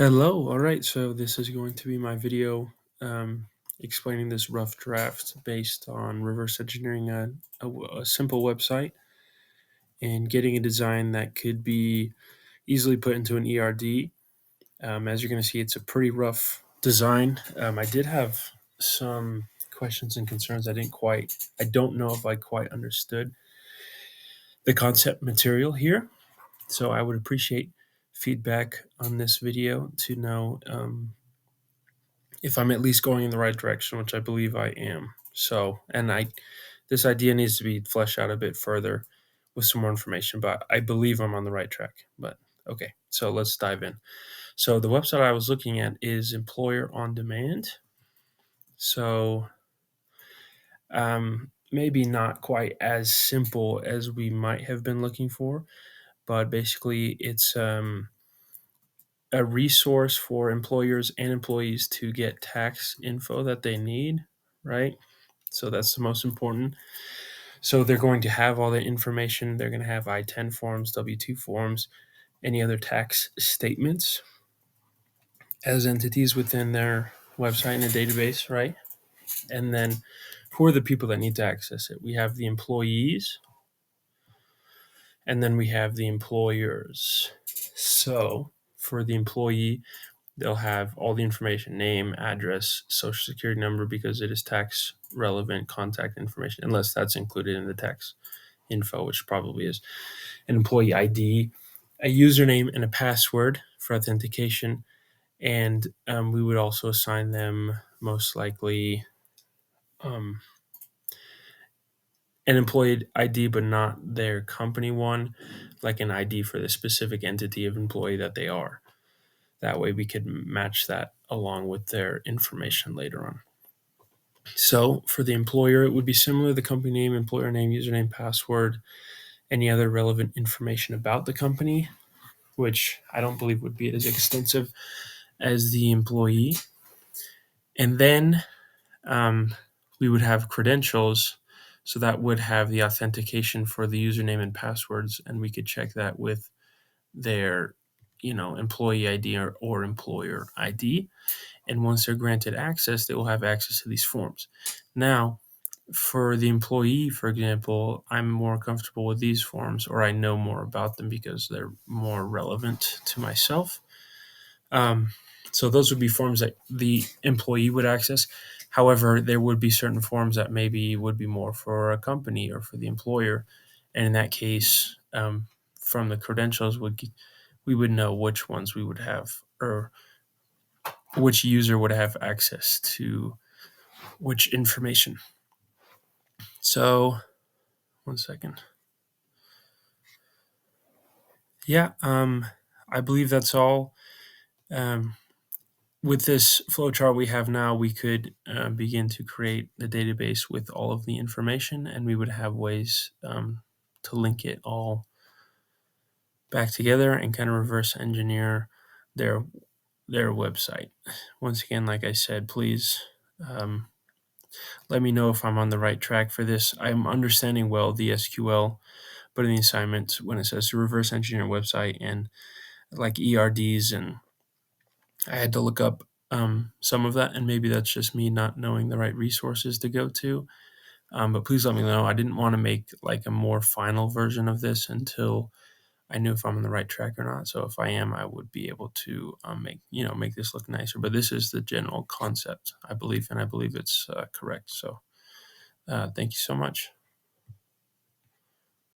Hello. All right. So this is going to be my video explaining this rough draft based on reverse engineering a simple website and getting a design that could be easily put into an ERD. As you're going to see, it's a pretty rough design. I did have some questions and concerns. I don't know if I quite understood the concept material here. So I would appreciate feedback on this video to know if I'm at least going in the right direction, which I believe I am. This idea needs to be fleshed out a bit further with some more information, but I believe I'm on the right track. But okay, so let's dive in. So the website I was looking at is Employer on Demand. So maybe not quite as simple as we might have been looking for, but basically it's a resource for employers and employees to get tax info that they need, right? So that's the most important. So they're going to have all the information. They're going to have I-10 forms, W-2 forms, any other tax statements as entities within their website in a database, right? And then who are the people that need to access it? We have the employees, and then we have the employers. So for the employee, they'll have all the information: name, address, social security number, because it is tax relevant contact information, unless that's included in the tax info, which probably is. An employee ID, a username, and a password for authentication. And we would also assign them most likely an employee ID, but not their company one, like an ID for the specific entity of employee that they are. That way we could match that along with their information later on. So for the employer, it would be similar: the company name, employer name, username, password, any other relevant information about the company, which I don't believe would be as extensive as the employee. And then we would have credentials. So that would have the authentication for the username and passwords, and we could check that with their, employee ID or employer ID. And once they're granted access, they will have access to these forms. Now, for the employee, for example, I'm more comfortable with these forms, or I know more about them because they're more relevant to myself. So those would be forms that the employee would access. However, there would be certain forms that maybe would be more for a company or for the employer. And in that case, from the credentials, we would know which ones we would have, or which user would have access to which information. So, one second. Yeah, I believe that's all. Um, with this flowchart we have now, we could begin to create the database with all of the information, and we would have ways to link it all back together and kind of reverse engineer their website. Once again, like I said, please let me know if I'm on the right track for this. I'm understanding well the SQL, but in the assignment, when it says to reverse engineer website and like ERDs, and I had to look up some of that, and maybe that's just me not knowing the right resources to go to. But please let me know. I didn't want to make like a more final version of this until I knew if I'm on the right track or not. So if I am, I would be able to make this look nicer. But this is the general concept, I believe, and I believe it's correct. So thank you so much.